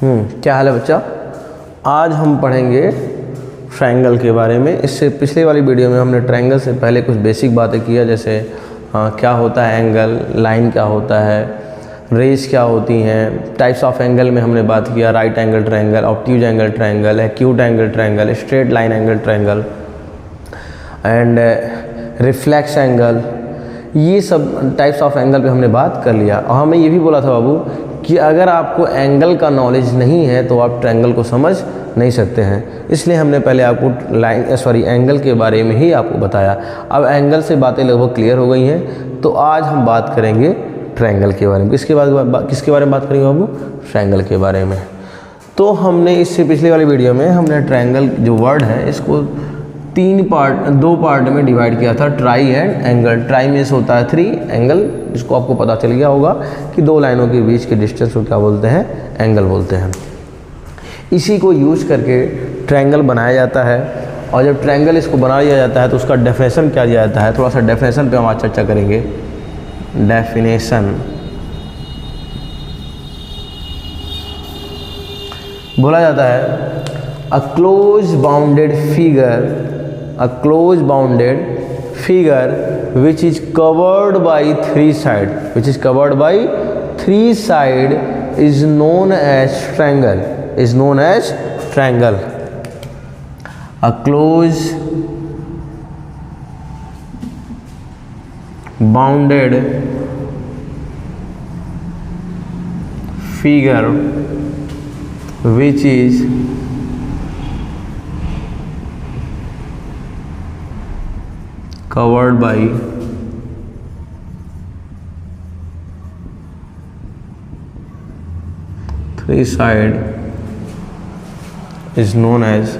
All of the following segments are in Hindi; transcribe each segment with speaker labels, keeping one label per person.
Speaker 1: क्या हाल है बच्चा? आज हम पढ़ेंगे ट्रायंगल के बारे में। इससे पिछले वाली वीडियो में हमने ट्रायंगल से पहले कुछ बेसिक बातें किया, जैसे क्या होता है एंगल, लाइन क्या होता है, रेस क्या होती हैं, टाइप्स ऑफ एंगल में हमने बात किया, right angle triangle, obtuse angle triangle, acute angle triangle, straight line angle triangle and reflex angle. ये सब टाइप्स ऑफ एंगल पे हमने बात कर लिया। और हमें ये भी बोला था बाबू कि अगर आपको एंगल का नॉलेज नहीं है तो आप ट्रायंगल को समझ नहीं सकते हैं, इसलिए हमने पहले आपको एंगल के बारे में ही आपको बताया। अब एंगल से बातें लगभग क्लियर हो गई हैं, तो आज हम बात करेंगे ट्रायंगल के बारे में। किसके बारे में बात करेंगे बाबू? ट्रायंगल के बारे में। तो हमने इससे पिछले वाली वीडियो में हमने ट्रायंगल जो वर्ड है इसको दो पार्ट में डिवाइड किया था, ट्राई एंड एंगल। ट्राई में होता है 3, एंगल जिसको आपको पता चल गया होगा कि दो लाइनों के बीच के डिस्टेंस को क्या बोलते हैं? एंगल बोलते हैं। इसी को यूज करके ट्रायंगल बनाया जाता है, और जब ट्रायंगल इसको बना लिया जाता है तो उसका डेफिनेशन क्या दिया जाता है, थोड़ा सा डेफिनेशन पे हम आज चर्चा करेंगे। डेफिनेशन बोला जाता है a close bounded figure which is covered by three side is known as triangle. A close bounded figure which is covered by three side is known as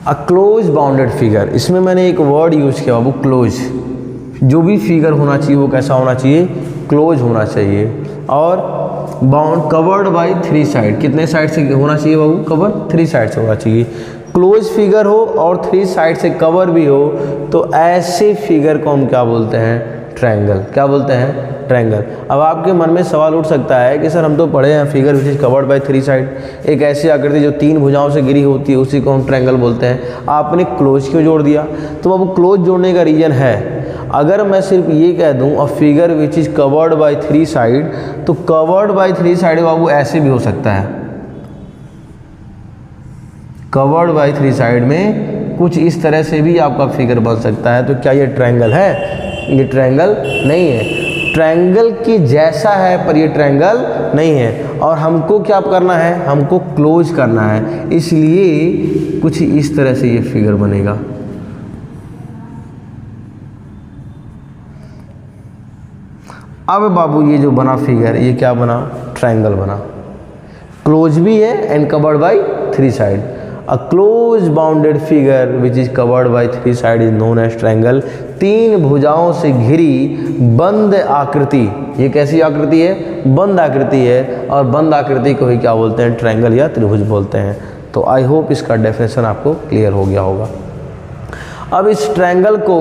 Speaker 1: a close bounded figure। इसमें मैंने एक वर्ड यूज किया बाबू, क्लोज। जो भी फिगर होना चाहिए वो कैसा होना चाहिए? क्लोज होना चाहिए। और बाउंड कवर्ड बाय 3 साइड, कितने साइड से होना चाहिए बाबू? कवर 3 साइड से होना चाहिए। क्लोज फिगर हो और 3 साइड से कवर भी हो तो ऐसे फिगर को हम क्या बोलते हैं? ट्रायंगल। क्या बोलते हैं? ट्रायंगल। अब आपके मन में सवाल उठ सकता है कि सर हम तो पढ़े हैं figure which is covered by 3 side, एक ऐसी आकृति जो 3 भुजाओं से घिरी होती है उसी को हम ट्रायंगल बोलते हैं, आपने क्लोज क्यों जोड़ दिया? तो बाबू क्लोज जोड़ने का रीजन है, अगर मैं सिर्फ ये कह दूं a figure which is covered by 3 side, तो कवर्ड बाय 3 साइड बाबू ऐसे भी हो सकता है। कवर्ड बाय 3 साइड में कुछ इस तरह से भी आपका फिगर बन सकता है। तो क्या ये ट्रायंगल है? ये ट्रायंगल नहीं है। ट्रायंगल की जैसा है पर ये ट्रायंगल नहीं है। और हमको क्या करना है? हमको क्लोज करना है, इसलिए कुछ इस तरह से ये फिगर बनेगा। अब बाबू ये जो बना फिगर, ये क्या बना? ट्रायंगल बना। क्लोज भी है and covered by 3 side. A close bounded figure which is covered by 3 side is known as triangle. 3 भुजाओं से घिरी बंद आकृति, ये कैसी आकृति है? बंद आकृति है, और बंद आकृति को ही क्या बोलते हैं? ट्रायंगल या त्रिभुज बोलते हैं। तो आई होप इसका डेफिनेशन आपको क्लियर हो गया होगा। अब इस ट्रायंगल को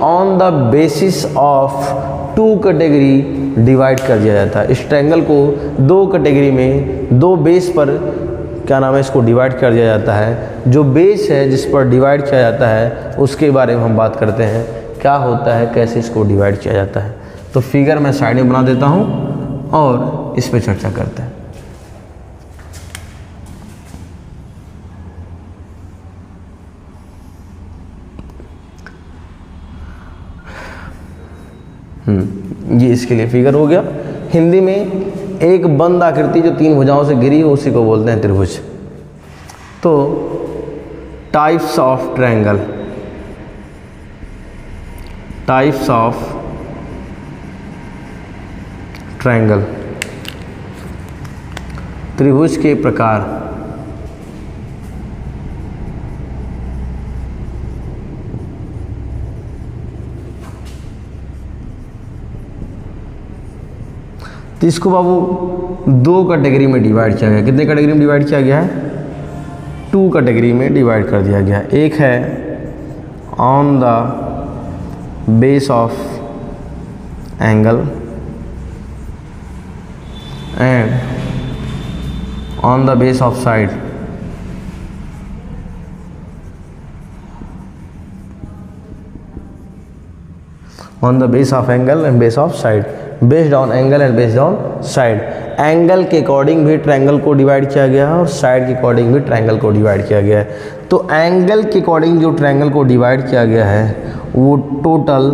Speaker 1: on the basis of 2 category divide कर दिया जाता है। इस ट्रायंगल को 2 कैटेगरी में, 2 बेस पर क्या नाम है इसको डिवाइड कर दिया जाता है। जो बेस है जिस पर डिवाइड किया जाता है उसके बारे में हम बात करते हैं, क्या होता है, कैसे इसको डिवाइड किया जाता है। तो फिगर मैं साइड में बना देता हूँ और इस पर चर्चा करते हैं। ये इसके लिए फिगर हो गया। हिंदी में एक बंद आकृति जो 3 भुजाओं से घिरी हो उसी को बोलते हैं त्रिभुज। तो types of triangle, types of triangle, त्रिभुज के प्रकार। तो इसको बाबू 2 कैटेगरी में डिवाइड किया गया। कितने कैटेगरी में डिवाइड किया गया है? 2 कैटेगरी में डिवाइड कर दिया गया। एक है on the base of angle and on the base of side. On the base of angle and base of side, based on angle and based on side. Angle के अकॉर्डिंग भी ट्रायंगल को डिवाइड किया गया है और साइड के अकॉर्डिंग भी ट्रायंगल को डिवाइड किया गया है। तो एंगल के अकॉर्डिंग जो ट्रायंगल को डिवाइड किया गया है वो टोटल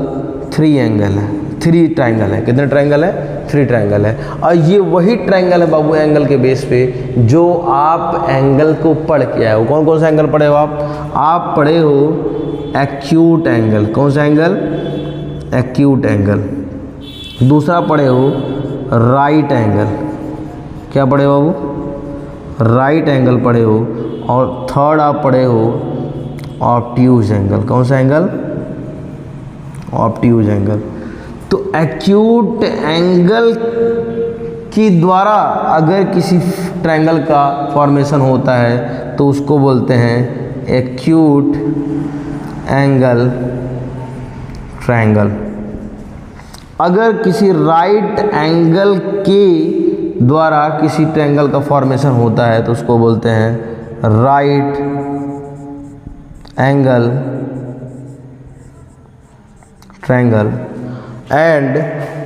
Speaker 1: 3 एंगल है, 3 ट्रायंगल है। कितने ट्रायंगल है? 3 ट्रायंगल है। और ये वही ट्रायंगल है बाबू एंगल के बेस पे जो आप एंगल को पढ़ के आए हो। कौन कौन सा एंगल पढ़े हो आप पढ़े हो एक्यूट एंगल। कौन सा एंगल? Acute angle. दूसरा पढ़े हो राइट एंगल। क्या पढ़े हो बाबू? राइट एंगल पढ़े हो। और थर्ड आप पढ़े हो ऑब्ट्यूज एंगल। कौन सा एंगल? Obtuse angle. तो एक्यूट एंगल के द्वारा अगर किसी ट्रायंगल का फॉर्मेशन होता है तो उसको बोलते हैं एक्यूट एंगल ट्रायंगल। अगर किसी राइट एंगल के द्वारा किसी ट्रायंगल का फॉर्मेशन होता है तो उसको बोलते हैं right angle triangle. And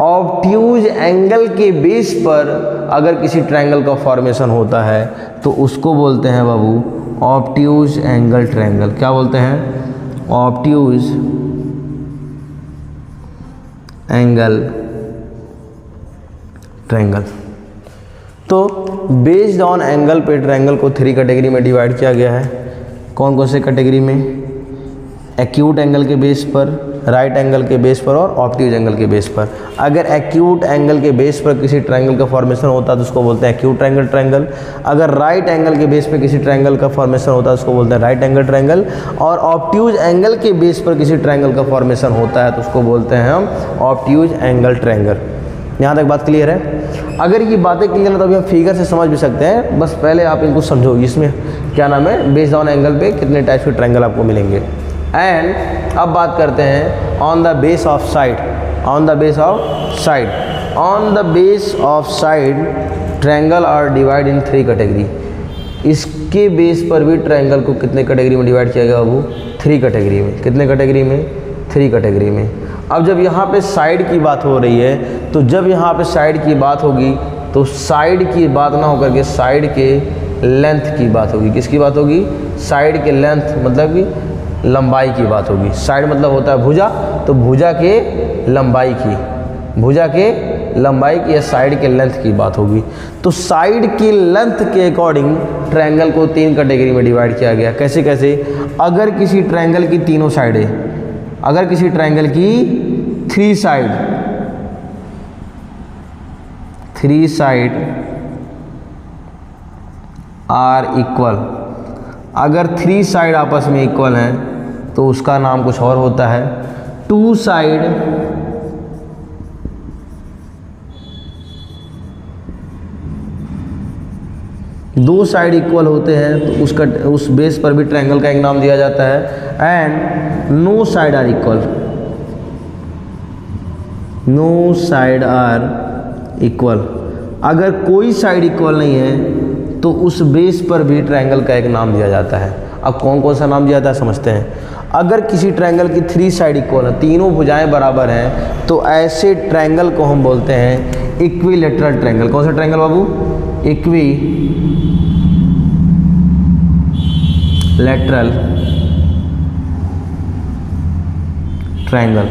Speaker 1: obtuse angle के बेस पर अगर किसी ट्रायंगल का फॉर्मेशन होता है तो उसको बोलते हैं बाबू ऑब्ट्यूज एंगल ट्रायंगल। क्या बोलते हैं? Obtuse angle triangle. तो बेस्ड ऑन एंगल पे ट्रायंगल को 3 कैटेगरी में डिवाइड किया गया है। कौन कौन से कैटेगरी में? एक्यूट एंगल के बेस पर, राइट एंगल के बेस पर और ऑब्ट्यूज एंगल के बेस पर। अगर एक्यूट एंगल के बेस पर किसी ट्रायंगल का फॉर्मेशन होता है तो उसको बोलते हैं एक्यूट एंगल ट्रायंगल। अगर राइट एंगल के बेस पर किसी ट्रायंगल का फॉर्मेशन होता है उसको बोलते हैं राइट एंगल ट्रायंगल। और ऑब्ट्यूज एंगल के बेस पर किसी ट्रायंगल का फॉर्मेशन होता है तो उसको बोलते हैं हम ऑब्ट्यूज एंगल ट्रायंगल। यहाँ तक बात क्लियर है? अगर ये बातें क्लियर है तो अभी हम फिगर से समझ भी सकते हैं। बस पहले आप इनको समझो, इसमें क्या नाम है, बेस्ड ऑन एंगल पे कितने टाइप के ट्रायंगल आपको मिलेंगे। एंड अब बात करते हैं on the base of side. On the base of side, on the base of side triangle are divide in 3 category. इसके बेस पर भी ट्रायंगल को कितने कैटेगरी में डिवाइड किया गया बाबू? 3 कैटेगरी में। कितने कैटेगरी में? 3 कैटेगरी में। अब जब यहाँ पे साइड की बात हो रही है तो जब यहाँ पे साइड की बात होगी तो साइड की बात ना होकर के साइड के लेंथ की बात होगी। किसकी बात होगी? साइड के लेंथ मतलब कि लंबाई की बात होगी। साइड मतलब होता है भुजा, तो भुजा के लंबाई की, भुजा के लंबाई की या साइड के लेंथ की बात होगी। तो साइड की लेंथ के अकॉर्डिंग ट्रायंगल को 3 कैटेगरी में डिवाइड किया गया। कैसे कैसे? अगर किसी ट्रायंगल की तीनों साइडें, अगर किसी ट्रायंगल की 3 साइड आर इक्वल, अगर 3 साइड आपस में इक्वल हैं तो उसका नाम कुछ और होता है। 2 साइड दो साइड इक्वल होते हैं तो उसका उस बेस पर भी ट्रायंगल का एक नाम दिया जाता है। And no side are equal, no side are equal, अगर कोई साइड इक्वल नहीं है तो उस बेस पर भी ट्रायंगल का एक नाम दिया जाता है। अब कौन कौन सा नाम दिया जाता है समझते हैं। अगर किसी ट्रायंगल की 3 साइड इक्वल है, तीनों भुजाएं बराबर हैं, तो ऐसे ट्रायंगल को हम बोलते हैं इक्विलेटरल ट्रायंगल। कौन सा ट्रायंगल बाबू? Equilateral triangle.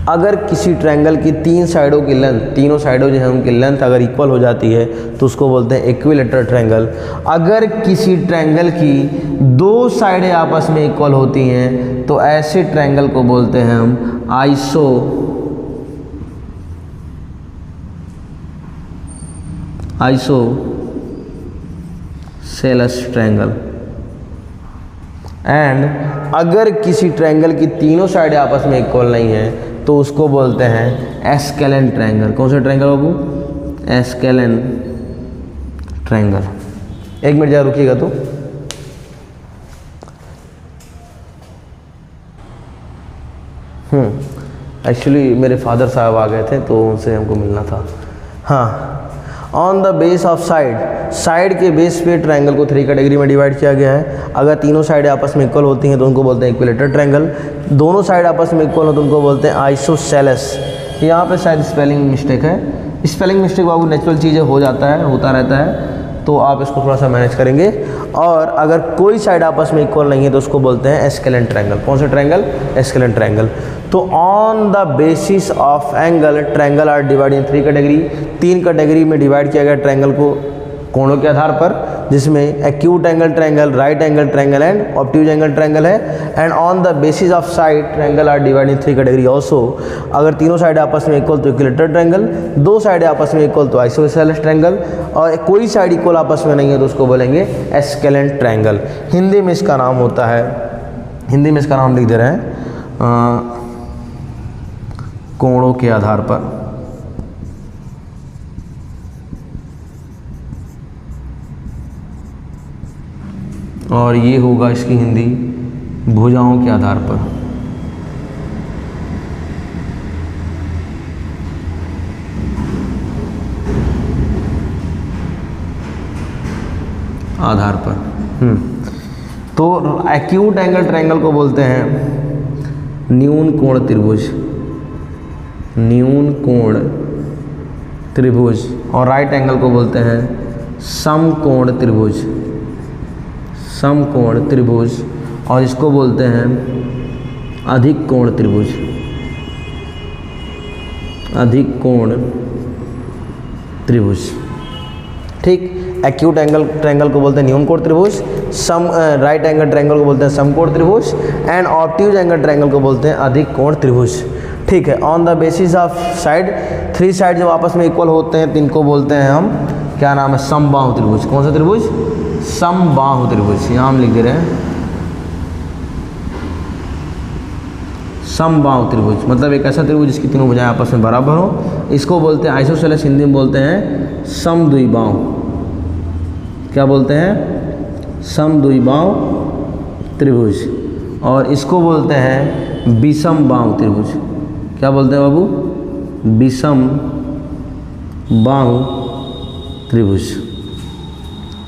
Speaker 1: अगर किसी ट्रायंगल की 3 साइडों की लेंथ, तीनों साइडों जो है उनकी लेंथ अगर इक्वल हो जाती है तो उसको बोलते हैं इक्विलेटरल ट्रायंगल। अगर किसी ट्रायंगल की 2 साइडें आपस में इक्वल होती हैं तो ऐसे ट्रायंगल को बोलते हैं हम आइसोसेलेस ट्रायंगल। एंड अगर किसी ट्रायंगल की तीनों साइडें आपस में इक्वल नहीं है तो उसको बोलते हैं एस्केलेन ट्रायंगल। कौन सा ट्रायंगल बाबू? Scalene triangle. 1 मिनट जरा रुकिएगा तो। एक्चुअली मेरे फादर साहब आ गए थे तो उनसे हमको मिलना था। हाँ, on the base of side के बेस पे ट्रायंगल को 3 कैटेगरी में डिवाइड किया गया है। अगर तीनों साइड आपस में इक्वल होती हैं तो उनको बोलते हैं इक्विलेटरल ट्रायंगल। दोनों साइड आपस में इक्वल हो तो उनको बोलते हैं आइसोसेलेस। यहाँ पे शायद स्पेलिंग मिस्टेक है, स्पेलिंग मिस्टेक बाबू नेचुरल चीज़ें हो जाता है, होता रहता है, तो आप इसको थोड़ा सा मैनेज करेंगे। और अगर कोई साइड आपस में इक्वल नहीं है तो उसको बोलते हैं एस्केलेंट ट्रायंगल। कौन सा ट्रायंगल? Scalene triangle. तो on the basis of angle triangle are divide in 3 category. 3 category में डिवाइड किया गया ट्रायंगल को कोणों के आधार पर, जिसमें acute angle triangle, right angle triangle and obtuse angle triangle है। And on the basis of side triangle are divide in 3 category also. अगर तीनों साइड आपस में इक्वल तो इक्विलेटरल ट्रायंगल, 2 साइड आपस में इक्वल तो आइसोसेलेस ट्रायंगल, और कोई साइड इक्वल आपस में नहीं है तो उसको बोलेंगे एस्केलेंट ट्रायंगल। हिंदी में इसका नाम होता है, हिंदी में इसका नाम लिख दे रहे हैं कोणों के आधार पर। और ये होगा इसकी हिंदी भुजाओं के आधार पर। तो एक्यूट एंगल ट्रायंगल को बोलते हैं न्यून कोण त्रिभुज, न्यून कोण त्रिभुज। और राइट एंगल को बोलते हैं समकोण त्रिभुज, समकोण त्रिभुज। और इसको बोलते हैं अधिक कोण त्रिभुज, अधिक कोण त्रिभुज। ठीक, एक्यूट एंगल ट्रायंगल को बोलते हैं न्यून कोण त्रिभुज, राइट एंगल ट्रायंगल को बोलते हैं समकोण त्रिभुज, एंड ऑब्ट्यूज एंगल ट्रायंगल को बोलते हैं अधिक कोण त्रिभुज। ठीक है, on the basis of side, 3 side जब आपस में इक्वल होते हैं तो इनको बोलते हैं हम, क्या नाम है, समबाहु त्रिभुज। कौन सा त्रिभुज? समबाहु त्रिभुज। यहाँ हम लिख दे रहे हैं समबाहु त्रिभुज, मतलब एक ऐसा त्रिभुज जिसकी तीनों भुजाएं आपस में बराबर हो। इसको बोलते हैं आइसोसेलेस, हिंदी में बोलते हैं समद्विबाहु। क्या बोलते हैं? समद्विबाहु त्रिभुज। और इसको बोलते हैं विषम बाहु त्रिभुज। क्या बोलते हैं बाबू? विषम बाहु त्रिभुज।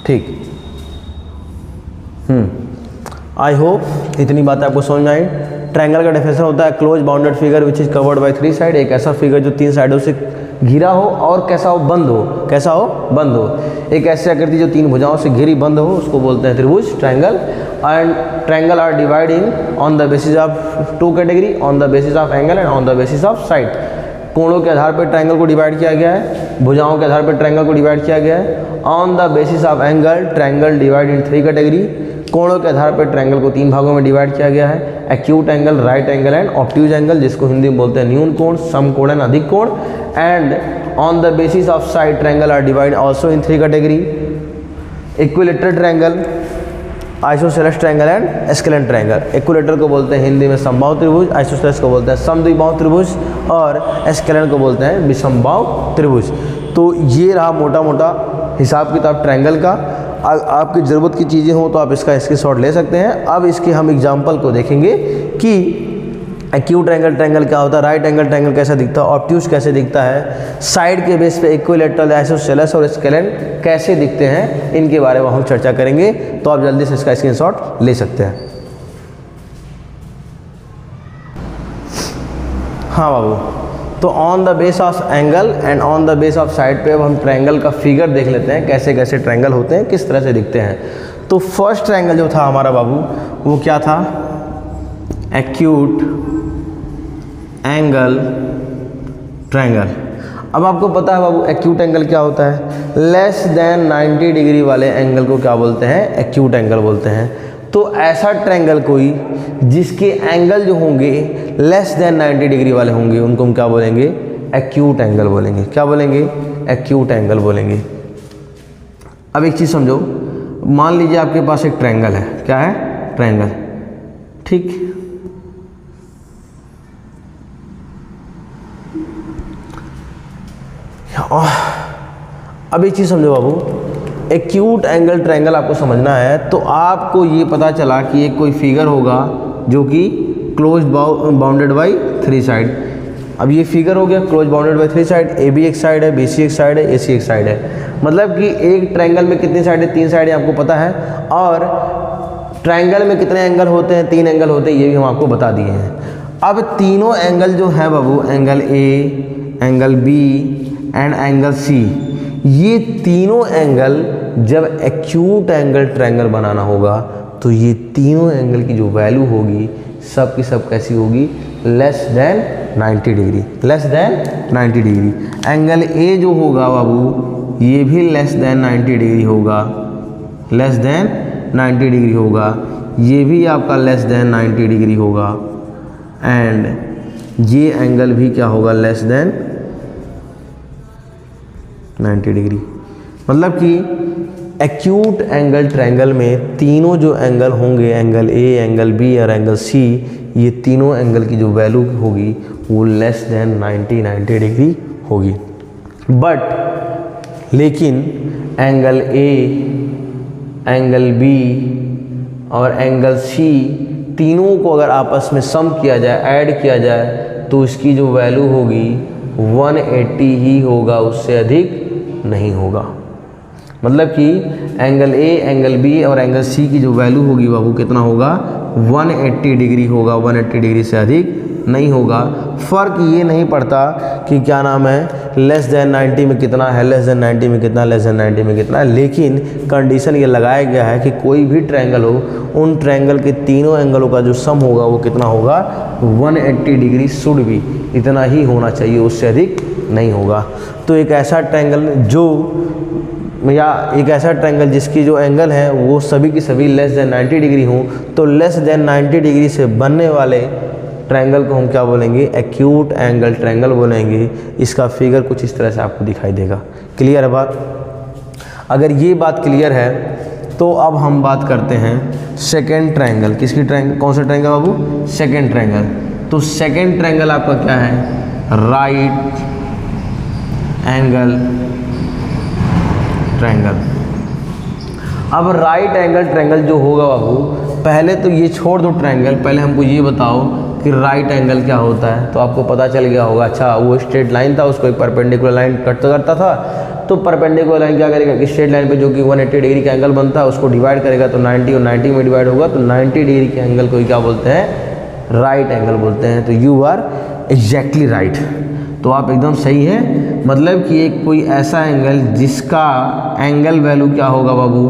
Speaker 1: ठीक, आई होप इतनी बात आपको समझ में आई। ट्रायंगल का डेफिनेशन होता है close bounded figure which is covered by 3 side. एक ऐसा फिगर जो 3 साइडों से घिरा हो और कैसा हो? बंद हो। कैसा हो? बंद हो। एक ऐसी आकृति जो 3 भुजाओं से घिरी बंद हो उसको बोलते हैं त्रिभुज, triangle. And triangle are dividing on the basis of 2 category, on the basis of angle and on the basis of side. कोणों के आधार पर ट्रायंगल को डिवाइड किया गया है, भुजाओं के आधार पर ट्रायंगल को डिवाइड किया गया है। On the basis of angle triangle divide in 3 category. कोणों के आधार पर ट्रायंगल को 3 भागों में डिवाइड किया गया है, acute angle, right angle and obtuse angle, जिसको हिंदी में बोलते हैं न्यून कोण, समकोण एंड अधिक कोण। And on the basis of side triangle are divide also in 3 category, equilateral triangle, isosceles triangle and scalene triangle. Equilateral को बोलते हैं हिंदी में समबाहु त्रिभुज, आइसोसेलेस को बोलते हैं समद्विबाहु त्रिभुज, और एस्केलेंट को बोलते हैं विषमबाहु त्रिभुज। तो ये रहा मोटा मोटा हिसाब किताब ट्रायंगल का। आपकी ज़रूरत की चीज़ें हो तो आप इसका स्क्रीनशॉट ले सकते हैं। अब इसके हम एग्जाम्पल को देखेंगे कि एक्यूट एंगल ट्रायंगल क्या होता है, राइट एंगल ट्रायंगल कैसा दिखता है, ऑब्ट्यूज कैसे दिखता है, साइड के बेस पे इक्विलेटरल, आइसोसेलेस और एस्केलेंट कैसे दिखते हैं, इनके बारे में हम चर्चा करेंगे। तो आप जल्दी से इसका स्क्रीनशॉट ले सकते हैं। हाँ बाबू, तो on the base of angle and on the base of side पे अब हम ट्रायंगल का फिगर देख लेते हैं, कैसे कैसे ट्रायंगल होते हैं, किस तरह से दिखते हैं। तो फर्स्ट ट्रायंगल जो था हमारा बाबू वो क्या था? Acute angle triangle. अब आपको पता है बाबू एक्यूट एंगल क्या होता है? लेस देन 90 डिग्री वाले एंगल को क्या बोलते हैं? एक्यूट एंगल बोलते हैं। तो ऐसा ट्रायंगल कोई जिसके एंगल जो होंगे लेस देन 90 डिग्री वाले होंगे उनको हम क्या बोलेंगे? एक्यूट एंगल बोलेंगे। क्या बोलेंगे? एक्यूट एंगल बोलेंगे। अब एक चीज़ समझो, मान लीजिए आपके पास एक ट्रायंगल है। क्या है? ट्रायंगल। ठीक, अब एक चीज़ समझो बाबू, एक्यूट एंगल ट्रायंगल आपको समझना है तो आपको ये पता चला कि एक कोई फिगर होगा जो कि क्लोज बाउंडेड बाई 3 साइड। अब ये फिगर हो गया close bounded by 3 side, A B एक साइड है, बी सी एक साइड है, ए सी एक साइड है। मतलब कि एक ट्रायंगल में कितनी साइड है, 3 साइड है, आपको पता है। और ट्रायंगल में कितने एंगल होते हैं, 3 एंगल होते हैं, ये भी हम आपको बता दिए हैं। अब तीनों एंगल जो है बाबू, angle A, angle B and angle C, ये तीनों एंगल जब एक्यूट एंगल ट्रायंगल बनाना होगा तो ये तीनों एंगल की जो वैल्यू होगी सब की सब कैसी होगी, less than 90 degree, less than 90 degree. Angle ए जो होगा बाबू ये भी लेस देन 90 डिग्री होगा, लेस देन 90 डिग्री होगा, ये भी आपका लेस देन 90 डिग्री होगा, एंड ये एंगल भी क्या होगा, लेस देन 90 डिग्री। मतलब कि एक्यूट एंगल ट्रायंगल में तीनों जो एंगल होंगे, एंगल ए, एंगल बी और एंगल सी, ये तीनों एंगल की जो वैल्यू होगी वो लेस देन 90 डिग्री होगी। बट लेकिन एंगल ए, एंगल बी और एंगल सी तीनों को अगर आपस में सम किया जाए, ऐड किया जाए, तो इसकी जो वैल्यू होगी 180 ही होगा, उससे अधिक नहीं होगा। मतलब कि एंगल ए, एंगल बी और एंगल सी की जो वैल्यू होगी बाबू कितना होगा, 180 डिग्री होगा, 180 डिग्री से अधिक नहीं होगा। फ़र्क ये नहीं पड़ता कि क्या नाम है, लेस देन 90 में कितना है, लेस देन 90 में कितना, लेस देन 90 में कितना है, लेकिन कंडीशन ये लगाया गया है कि कोई भी ट्रायंगल हो, उन ट्रायंगल के तीनों एंगलों का जो सम होगा वो कितना होगा, 180 डिग्री शुड भी, इतना ही होना चाहिए, उससे अधिक नहीं होगा। तो एक ऐसा ट्रायंगल जो या एक ऐसा ट्रायंगल जिसकी जो एंगल है वो सभी की सभी लेस देन 90 डिग्री हों, तो लेस देन 90 डिग्री से बनने वाले ट्रायंगल को हम क्या बोलेंगे, एक्यूट एंगल ट्रायंगल बोलेंगे। इसका फिगर कुछ इस तरह से आपको दिखाई देगा। क्लियर है बात? अगर ये बात क्लियर है तो अब हम बात करते हैं सेकेंड ट्रायंगल। किसकी ट्रायंगल, कौन सा ट्रायंगल बाबू, सेकेंड ट्रायंगल। तो सेकेंड ट्रायंगल आपका क्या है, राइट एंगल ट्रायंगल। अब राइट एंगल ट्रायंगल जो होगा बाबू, पहले तो ये छोड़ दो ट्रायंगल, पहले हमको ये बताओ कि राइट एंगल क्या होता है। तो आपको पता चल गया होगा, अच्छा वो स्ट्रेट लाइन था, उसको एक परपेंडिकुलर लाइन कट करता था, तो परपेंडिकुलर लाइन क्या करेगा कि स्ट्रेट लाइन पे जो कि 180 डिग्री का एंगल बनता है उसको डिवाइड करेगा, तो 90 और 90 में डिवाइड होगा, तो 90 डिग्री के एंगल को क्या बोलते हैं, राइट एंगल बोलते हैं। तो यू आर एग्जैक्टली राइट, तो आप एकदम सही है। मतलब कि एक कोई ऐसा एंगल जिसका एंगल वैल्यू क्या होगा बाबू,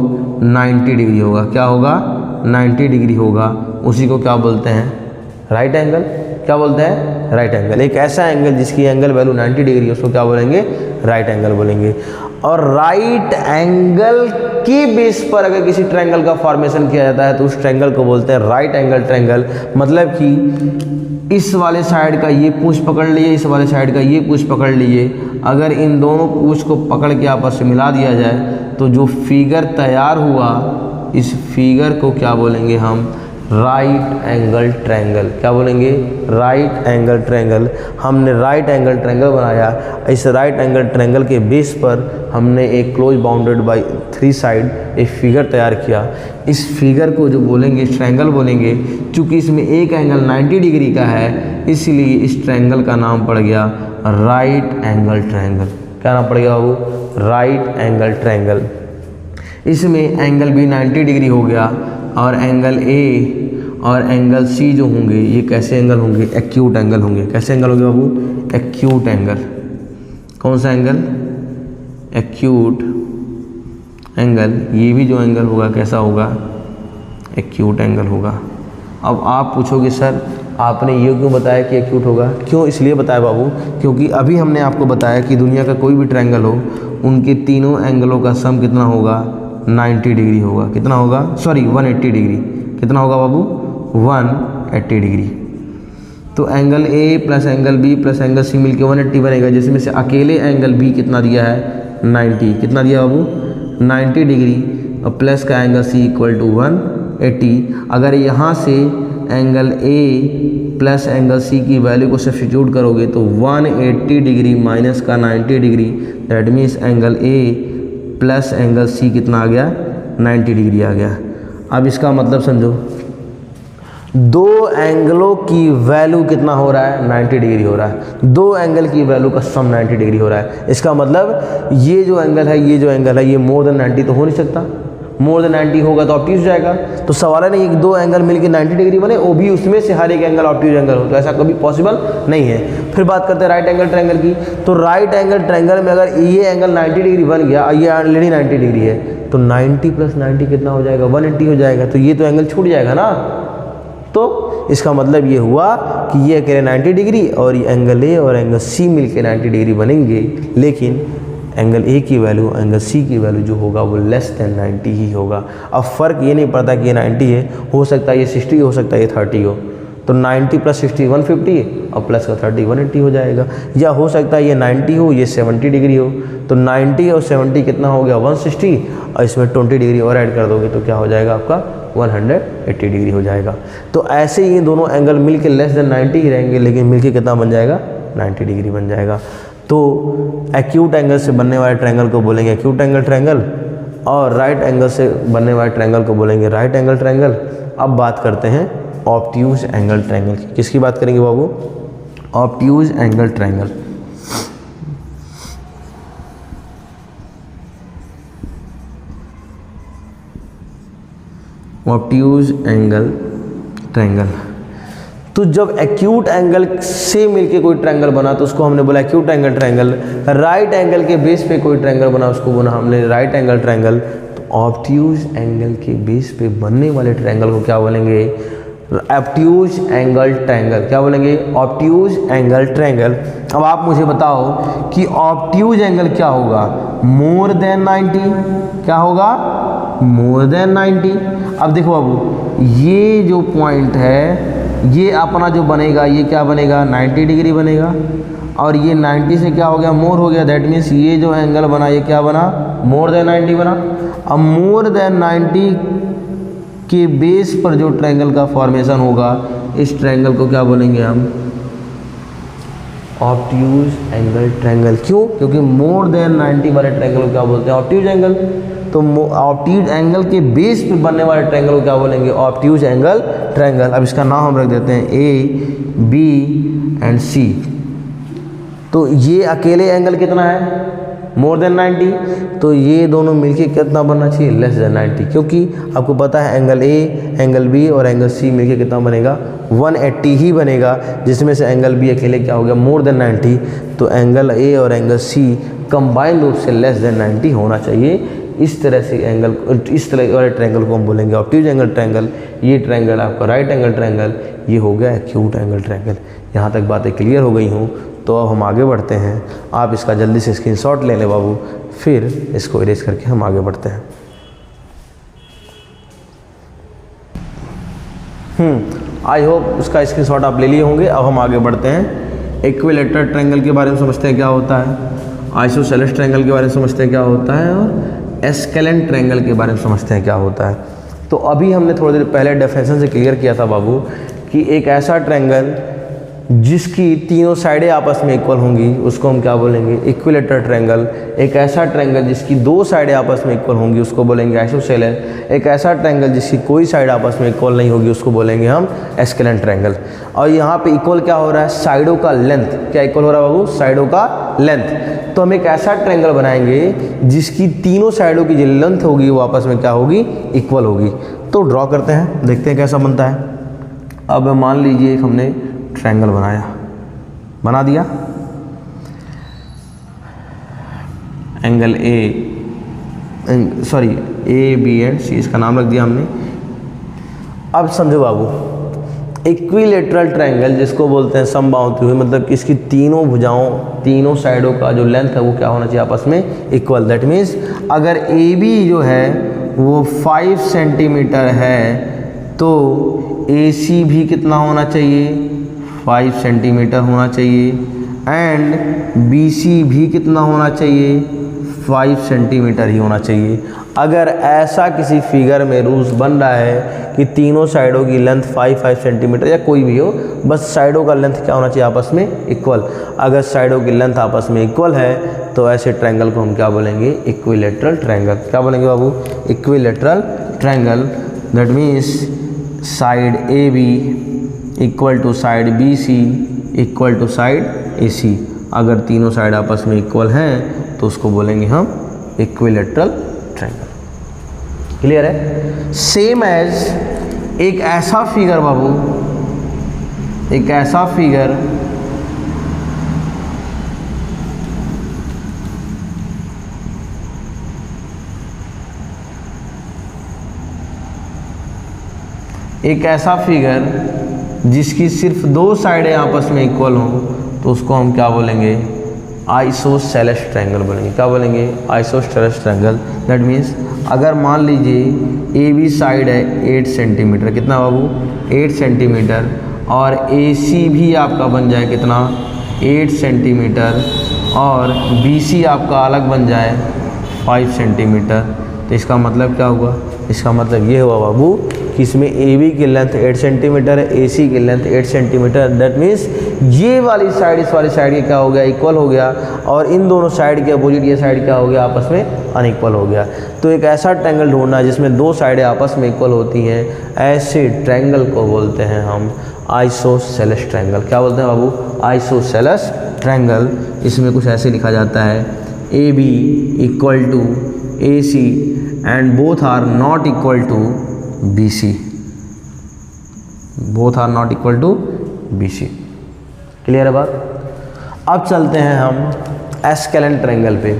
Speaker 1: 90 डिग्री होगा। क्या होगा, 90 डिग्री होगा, उसी को क्या बोलते हैं, राइट एंगल। क्या बोलते हैं, राइट एंगल। एक ऐसा एंगल जिसकी एंगल वैल्यू 90 डिग्री है उसको क्या बोलेंगे, राइट एंगल बोलेंगे। और राइट एंगल के बेस पर अगर किसी ट्रायंगल का फॉर्मेशन किया जाता है तो उस ट्रायंगल को बोलते हैं राइट एंगल ट्रायंगल। मतलब कि इस वाले साइड का ये पूंछ पकड़ लिए, इस वाले साइड का ये पूंछ पकड़ लिए, अगर इन दोनों पूंछ को पकड़ के आपस में मिला दिया जाए तो जो फिगर तैयार हुआ, इस फिगर को क्या बोलेंगे हम, राइट एंगल ट्रायंगल। क्या बोलेंगे, राइट एंगल ट्रायंगल। हमने राइट एंगल ट्रायंगल बनाया, इस राइट एंगल ट्रायंगल के बेस पर हमने एक क्लोज बाउंडेड बाय 3 साइड एक फिगर तैयार किया। इस फिगर को जो बोलेंगे ट्रायंगल बोलेंगे। चूँकि इसमें एक एंगल 90 डिग्री का है इसलिए इस ट्रायंगल का नाम पड़ गया राइट एंगल ट्रायंगल। क्या नाम पड़ गया बाबू, राइट एंगल ट्रायंगल। इसमें एंगल भी 90 डिग्री हो गया और एंगल ए और एंगल सी जो होंगे ये कैसे एंगल होंगे, एक्यूट एंगल होंगे। कैसे एंगल होंगे बाबू, एक्यूट एंगल। कौन सा एंगल, एक्यूट एंगल। ये भी जो एंगल होगा कैसा होगा, एक्यूट एंगल होगा। अब आप पूछोगे सर आपने ये क्यों बताया कि एक्यूट होगा, क्यों, इसलिए बताया बाबू क्योंकि अभी हमने आपको बताया कि दुनिया का कोई भी ट्रायंगल हो उनके तीनों एंगलों का सम कितना होगा, 90 डिग्री होगा। कितना होगा, सॉरी 180 डिग्री। कितना होगा बाबू, 180 डिग्री। तो angle A plus angle B plus angle C मिलकर 180 बनेगा, जिसमें से अकेले एंगल बी कितना दिया है, 90। कितना दिया बाबू, 90 डिग्री और प्लस का एंगल सी इक्वल टू 180। अगर यहाँ से angle A plus angle C की वैल्यू को सब्स्टिट्यूट करोगे तो 180 डिग्री माइनस का 90 degree, that means angle A plus angle C कितना आ गया, 90 डिग्री आ गया। अब इसका मतलब समझो, दो एंगलों की वैल्यू कितना हो रहा है, 90 डिग्री हो रहा है। दो एंगल की वैल्यू का सम 90 डिग्री हो रहा है। इसका मतलब ये जो एंगल है, ये जो एंगल है, ये मोर देन 90 तो हो नहीं सकता। मोर देन 90 होगा तो ऑब्ट्यूज जाएगा। तो सवाल है नहीं कि दो एंगल मिलकर 90 डिग्री बने, वो भी उसमें से हर एक एंगल ऑब्ट्यूज एंगल हो, तो ऐसा कभी पॉसिबल नहीं है। फिर बात करते हैं राइट एंगल ट्रायंगल की। तो राइट एंगल ट्रायंगल में अगर ये एंगल 90 डिग्री बन गया, ये ऑलरेडी 90 डिग्री है, तो 90 + 90 कितना हो जाएगा, 180 हो जाएगा। तो ये तो एंगल छूट जाएगा ना। तो इसका मतलब ये हुआ कि ये अकेले 90 डिग्री और ये एंगल ए और एंगल सी मिलके 90 डिग्री बनेंगे, लेकिन एंगल ए की वैल्यू एंगल सी की वैल्यू जो होगा वो लेस देन 90 ही होगा। अब फ़र्क ये नहीं पड़ता कि ये 90 है, हो सकता है ये 60 हो सकता है ये 30 हो। तो 90 + 60 150 और प्लस का 30 180 हो जाएगा। या हो सकता है ये 90 हो, ये 70 डिग्री हो। तो 90 और 70 कितना हो गया, 160, और इसमें 20 डिग्री और ऐड कर दोगे तो क्या हो जाएगा आपका 180 डिग्री हो जाएगा। तो ऐसे ही ये दोनों एंगल मिल के लेस देन 90 ही रहेंगे, लेकिन मिल के कितना बन जाएगा, 90 डिग्री बन जाएगा। तो एक्यूट एंगल से बनने वाले ट्रायंगल को बोलेंगे एक्यूट एंगल ट्रायंगल, और राइट एंगल से बनने वाले ट्रायंगल को बोलेंगे राइट एंगल ट्रायंगल। अब बात करते हैं ऑब्ट्यूज एंगल ट्रायंगल की। किसकी बात करेंगे बाबू, obtuse angle triangle. Obtuse angle triangle. तो जब एक्यूट एंगल से मिलके कोई ट्रायंगल बना तो उसको हमने बोला acute angle triangle. Right angle के बेस पे कोई ट्रायंगल बना उसको बोला हमने राइट एंगल ट्रायंगल। तो ऑब्ट्यूज एंगल के बेस पे बनने वाले ट्रायंगल को क्या बोलेंगे, ऑब्ट्यूज एंगल ट्रायंगल। क्या बोलेंगे, ऑब्ट्यूज एंगल ट्रायंगल। अब आप मुझे बताओ कि ऑब्ट्यूज एंगल क्या होगा, मोर देन 90। क्या होगा, मोर देन 90। अब देखो बाबू, ये जो पॉइंट है ये अपना जो बनेगा ये क्या बनेगा, 90 डिग्री बनेगा। और ये 90 से क्या हो गया, मोर हो गया। दैट मीन्स ये जो एंगल बना ये क्या बना, मोर देन 90 बना। अब मोर देन 90 के बेस पर जो ट्रायंगल का फॉर्मेशन होगा, इस ट्रायंगल को क्या बोलेंगे हम, ऑब्ट्यूज एंगल ट्रायंगल। क्यों, क्योंकि मोर देन 90 वाले ट्रायंगल को क्या बोलते हैं, ऑब्ट्यूज एंगल। तो ऑब्ट्यूज एंगल के बेस पे बनने वाले ट्रायंगल को क्या बोलेंगे, ऑब्ट्यूज एंगल ट्रायंगल। अब इसका नाम हम रख देते हैं ए बी एंड सी। तो ये अकेले एंगल कितना है, मोर देन 90। तो ये दोनों मिलके कितना बनना चाहिए, लेस देन 90। क्योंकि आपको पता है एंगल ए, एंगल बी और एंगल सी मिलके कितना बनेगा, 180 ही बनेगा, जिसमें से एंगल बी अकेले क्या हो गया, मोर देन 90। तो एंगल ए और एंगल सी कंबाइंड रूप से लेस देन 90 होना चाहिए। इस तरह से एंगल, इस तरह वाले ट्रायंगल को हम बोलेंगे ऑब्ट्यूज एंगल ट्रायंगल। ये ट्रायंगल आपका राइट एंगल ट्रायंगल, ये हो गया एक्यूट एंगल ट्रायंगल। यहाँ तक बातें क्लियर हो गई हूँ, तो अब हम आगे बढ़ते हैं। आप इसका जल्दी से स्क्रीनशॉट ले लें बाबू, फिर इसको इरेज करके हम आगे बढ़ते हैं। आई होप उसका स्क्रीनशॉट आप ले लिए होंगे। अब हम आगे बढ़ते हैं। इक्विलैटरल ट्रायंगल के बारे में समझते हैं क्या होता है, आइसोसेलेस ट्रायंगल के बारे में समझते हैं क्या होता है, और एस्केलेंट ट्रायंगल के बारे में समझते हैं क्या होता है। तो अभी हमने थोड़ी देर पहले डेफिनेशन से क्लियर किया था बाबू कि एक ऐसा ट्रायंगल जिसकी तीनों साइडें आपस में इक्वल होंगी उसको हम क्या बोलेंगे, इक्विलैटरल ट्रायंगल। एक ऐसा ट्रायंगल जिसकी दो साइडें आपस में इक्वल होंगी उसको बोलेंगे आइसोसेलेस। एक ऐसा ट्रायंगल जिसकी कोई साइड आपस में इक्वल नहीं होगी उसको बोलेंगे हम एस्केलेंट ट्रायंगल। और यहाँ पे इक्वल क्या हो रहा है, साइडों का लेंथ। क्या इक्वल हो रहा है बाबू, साइडों का लेंथ। तो हम एक ऐसा ट्रायंगल बनाएंगे जिसकी तीनों साइडों की जो लेंथ होगी वो आपस में क्या होगी, इक्वल होगी। तो ड्रॉ करते हैं, देखते हैं कैसा बनता है। अब मान लीजिए हमने ट्रायंगल बना दिया, एंगल ए बी एंड सी, इसका नाम रख दिया हमने। अब समझो बाबू, इक्विलैटरल ट्रायंगल जिसको बोलते हैं समबाहुती हुई, मतलब कि इसकी तीनों भुजाओं, तीनों साइडों का जो लेंथ है वो क्या होना चाहिए, आपस में इक्वल। दैट मीन्स अगर ए बी जो है वो 5 सेंटीमीटर है तो ए सी भी कितना होना चाहिए, 5 सेंटीमीटर होना चाहिए। एंड बी सी भी कितना होना चाहिए, 5 सेंटीमीटर ही होना चाहिए। अगर ऐसा किसी फिगर में रूल्स बन रहा है कि तीनों साइडों की लेंथ 5 सेंटीमीटर या कोई भी हो, बस साइडों का लेंथ क्या होना चाहिए, आपस में इक्वल। अगर साइडों की लेंथ आपस में इक्वल है तो ऐसे ट्रायंगल को हम क्या बोलेंगे, इक्विलैटरल ट्रायंगल। क्या बोलेंगे बाबू, equilateral triangle. That means side A B equal to side B C equal to side A C. अगर तीनों साइड आपस में इक्वल हैं तो उसको बोलेंगे हम इक्विलैटरल ट्रायंगल। क्लियर है? सेम एज एक ऐसा फिगर बाबू, एक ऐसा फिगर एक ऐसा फिगर जिसकी सिर्फ दो साइडें आपस में इक्वल हों तो उसको हम क्या बोलेंगे? आइसोसेलेस ट्रायंगल बोलेंगे। क्या बोलेंगे? Isosceles triangle. दैट मीन्स अगर मान लीजिए ए बी साइड है 8 सेंटीमीटर, कितना बाबू? 8 सेंटीमीटर, और ए सी भी आपका बन जाए कितना? 8 सेंटीमीटर, और बी सी आपका अलग बन जाए 5 सेंटीमीटर, तो इसका मतलब क्या हुआ? इसका मतलब ये हुआ बाबू कि इसमें ए बी की लेंथ 8 सेंटीमीटर है, ए सी की लेंथ 8 सेंटीमीटर। दैट मीन्स ये वाली साइड इस वाली साइड के क्या हो गया? इक्वल हो गया, और इन दोनों साइड के अपोजिट ये साइड क्या हो गया? आपस में अनइक्वल हो गया। तो एक ऐसा ट्रायंगल ढूंढना है जिसमें दो साइडें आपस में इक्वल होती हैं, ऐसे ट्रायंगल को बोलते हैं हम आइसोसेलेस ट्रायंगल। क्या बोलते हैं बाबू? Isosceles triangle. इसमें कुछ ऐसे लिखा जाता है A B equal to A C and both are not equal to B C. Both are not equal to B C. Clear है बात? अब चलते हैं हम एस्केलेन ट्रायंगल पे।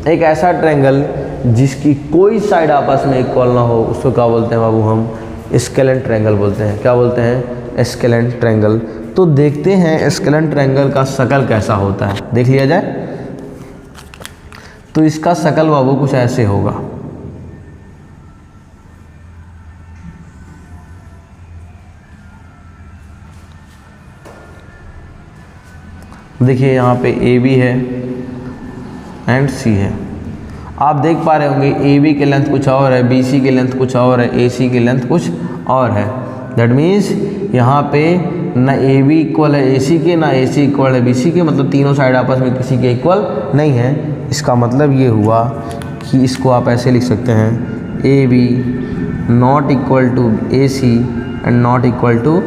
Speaker 1: एक ऐसा ट्रायंगल जिसकी कोई साइड आपस में इक्वल ना हो उसको क्या बोलते हैं बाबू? हम एस्केलेन ट्रायंगल बोलते हैं। क्या बोलते हैं? Scalene triangle. तो देखते हैं एस्केलेन ट्रायंगल का शकल कैसा होता है, देख लिया जाए। तो इसका शकल बाबू कुछ ऐसे होगा। देखिए यहाँ पे ए बी है एंड सी है। आप देख पा रहे होंगे ए बी की लेंथ कुछ और है, बी सी की लेंथ कुछ और है, ए सी की लेंथ कुछ और है। दैट मीन्स यहाँ पे ना ए बी इक्वल है ए सी के, ना ए सी इक्वल है बी सी के, मतलब तीनों साइड आपस में किसी के इक्वल नहीं है। इसका मतलब ये हुआ कि इसको आप ऐसे लिख सकते हैं A B not equal to A C and not equal to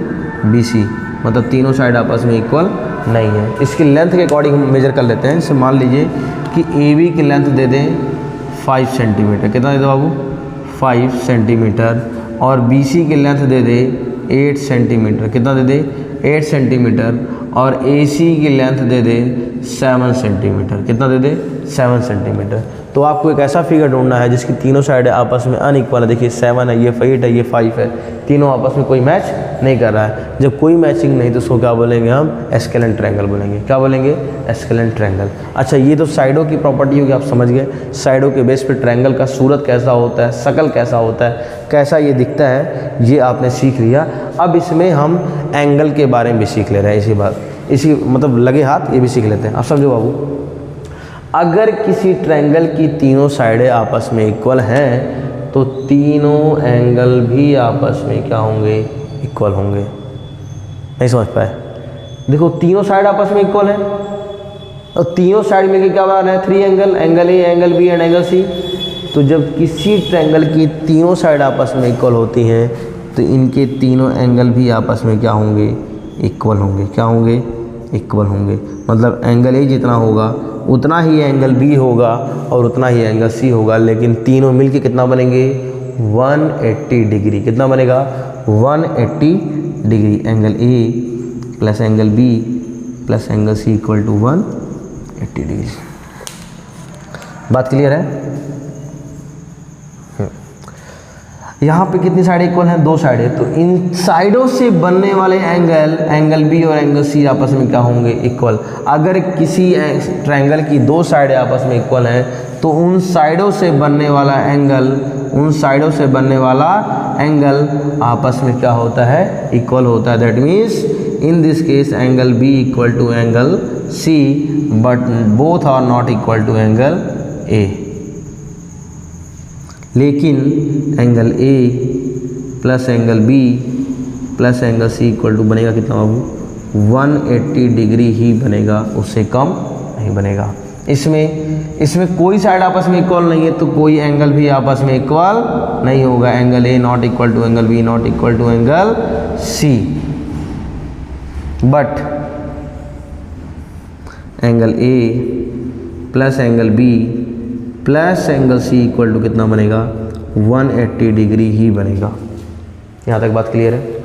Speaker 1: B C, मतलब तीनों साइड आपस में इक्वल नहीं है। इसकी लेंथ के अकॉर्डिंग हम मेजर कर लेते हैं। जैसे मान लीजिए कि ए बी की लेंथ दे दें 5 सेंटीमीटर, कितना दे दो बाबू? 5 सेंटीमीटर, और बी सी की लेंथ दे दे 8 सेंटीमीटर, कितना दे दे? 8 सेंटीमीटर, और ए सी की लेंथ दे दे 7 सेंटीमीटर, कितना दे दे? 7 सेंटीमीटर। तो आपको एक ऐसा फिगर ढूंढना है जिसकी तीनों साइडें आपस में अनइक्वल है। देखिए 7 है, ये 8 है, ये 5 है, तीनों आपस में कोई मैच नहीं कर रहा है। जब कोई मैचिंग नहीं तो उसको क्या बोलेंगे? हम एस्केलेन ट्रायंगल बोलेंगे। क्या बोलेंगे? Scalene triangle. अच्छा, ये तो साइडों की प्रॉपर्टी होगी, आप समझ गए। साइडों के बेस पे ट्रायंगल का सूरत कैसा होता है, शकल कैसा होता है, कैसा ये दिखता है, ये आपने सीख लिया। अब इसमें हम एंगल के बारे में भी सीख ले रहे हैं। इसी बात, इसी मतलब लगे हाथ ये भी सीख लेते हैं। आप समझो बाबू, अगर किसी ट्रायंगल की तीनों साइडें आपस में इक्वल हैं तो तीनों एंगल भी आपस में क्या होंगे? इक्वल होंगे। नहीं समझ पाए? देखो तीनों साइड आपस में इक्वल है, और तीनों साइड में क्या बना है? 3 angle, angle A, angle B and angle C. तो जब किसी ट्रायंगल की तीनों साइड आपस में इक्वल होती हैं तो इनके तीनों एंगल भी आपस में क्या होंगे? इक्वल होंगे। क्या होंगे? इक्वल होंगे। मतलब एंगल ए जितना होगा उतना ही एंगल बी होगा और उतना ही एंगल सी होगा, लेकिन तीनों मिलके कितना बनेंगे? 180 डिग्री। कितना बनेगा? 180 degree. Angle A plus angle B plus angle C equal to 180 degree. बात क्लियर है? यहाँ पे कितनी साइड इक्वल हैं? 2 साइडें। तो इन साइडों से बनने वाले एंगल, एंगल बी और एंगल सी आपस में क्या होंगे? इक्वल। अगर किसी ट्रायंगल की 2 साइडें आपस में इक्वल हैं तो उन साइडों से बनने वाला एंगल, उन साइडों से बनने वाला एंगल आपस में क्या होता है? इक्वल होता है। That means in this case angle B equal to angle C, but both are not equal to angle A. लेकिन angle A plus angle B plus angle C equal to बनेगा कितना बाबू? 180 डिग्री ही बनेगा, उससे कम नहीं बनेगा। इसमें कोई साइड आपस में इक्वल नहीं है तो कोई एंगल भी आपस में इक्वल नहीं होगा। Angle A not equal to angle B not equal to angle C, but angle A plus angle B plus angle C equal to कितना बनेगा, 180 डिग्री ही बनेगा। यहाँ तक बात क्लियर है।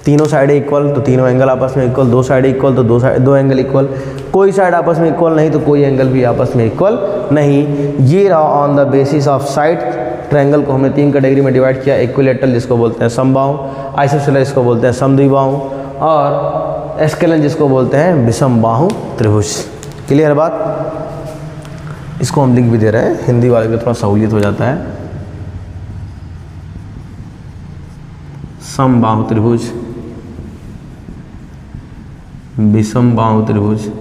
Speaker 1: तीनों साइडें इक्वल तो तीनों एंगल आपस में इक्वल, दो साइडें इक्वल तो दो एंगल इक्वल, कोई साइड आपस में इक्वल नहीं तो कोई एंगल भी आपस में इक्वल नहीं। ये रहा on the basis of side. Triangle को हमने 3 कैटेगरी में डिवाइड किया, इक्विलेटरल जिसको बोलते हैं समबाहु, आइसोसेलेस जिसको बोलते हैं समद्विबाहु, और एस्केलन जिसको बोलते हैं विषमबाहु त्रिभुज। क्लियर बात। इसको हम लिख भी दे रहे हैं, हिंदी वाले को थोड़ा सहूलियत हो जाता है। समबाहु त्रिभुज, विषमबाहु त्रिभुज,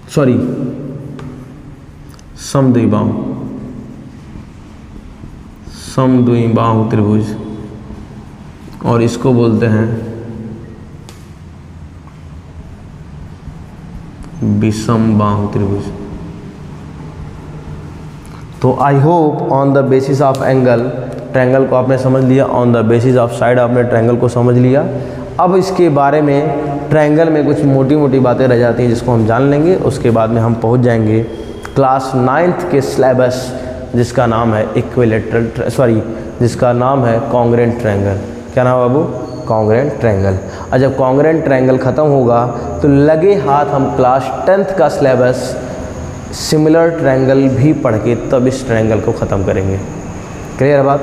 Speaker 1: सॉरी समद्विबाहु त्रिभुज, और इसको बोलते हैं विषमबाहु त्रिभुज। तो I hope on the basis of angle triangle को आपने समझ लिया, on the basis of side आपने ट्रायंगल को समझ लिया। अब इसके बारे में ट्रायंगल में कुछ मोटी मोटी बातें रह जाती हैं जिसको हम जान लेंगे। उसके बाद में हम पहुंच जाएंगे क्लास 9th के सिलेबस जिसका नाम है इक्विलेटरल, सॉरी जिसका नाम है कॉन्ग्रुएंट ट्रायंगल। क्या नाम है बाबू? Congruent triangle. और जब कॉन्ग्रुएंट ट्रायंगल ख़त्म होगा तो लगे हाथ हम क्लास 10th का सिलेबस सिमिलर ट्रायंगल भी पढ़ के तब इस ट्रायंगल को ख़त्म करेंगे। क्लियर बात।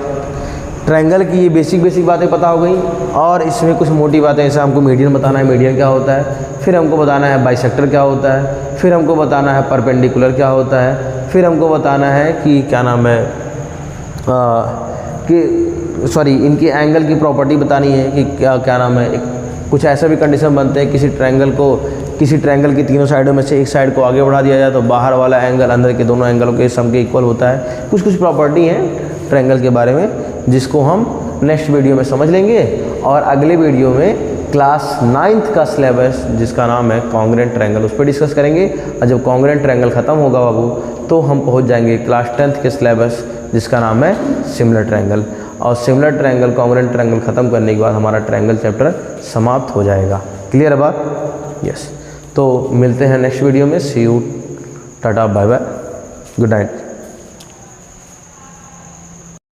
Speaker 1: ट्रायंगल की ये बेसिक बातें पता हो गई, और इसमें कुछ मोटी बातें, जैसे हमको मीडियन बताना है, मीडियन क्या होता है, फिर हमको बताना है बाइसेक्टर क्या होता है, फिर हमको बताना है परपेंडिकुलर क्या होता है, फिर हमको बताना है कि क्या नाम है कि सॉरी इनकी एंगल की प्रॉपर्टी बतानी है कि क्या नाम है। कुछ ऐसा भी कंडीशन बनते हैं किसी ट्रायंगल की तीनों साइडों में से एक साइड को आगे बढ़ा दिया जाए तो बाहर वाला एंगल अंदर के दोनों एंगलों के सम के इक्वल होता है। कुछ प्रॉपर्टी हैं ट्रायंगल के बारे में जिसको हम नेक्स्ट वीडियो में समझ लेंगे, और अगले वीडियो में क्लास 9th का सिलेबस जिसका नाम है कॉन्ग्रुएंट ट्रायंगल उस पर डिस्कस करेंगे। और जब कॉन्ग्रुएंट ट्रायंगल ख़त्म होगा बाबू तो हम पहुंच जाएंगे क्लास 10th के सिलेबस जिसका नाम है सिमिलर ट्रायंगल। और सिमिलर ट्रायंगल कॉन्ग्रुएंट ट्रायंगल ख़त्म करने के बाद हमारा ट्रायंगल चैप्टर समाप्त हो जाएगा। क्लियर बात? यस। तो मिलते हैं नेक्स्ट वीडियो में। See you, tata, bye bye, good night.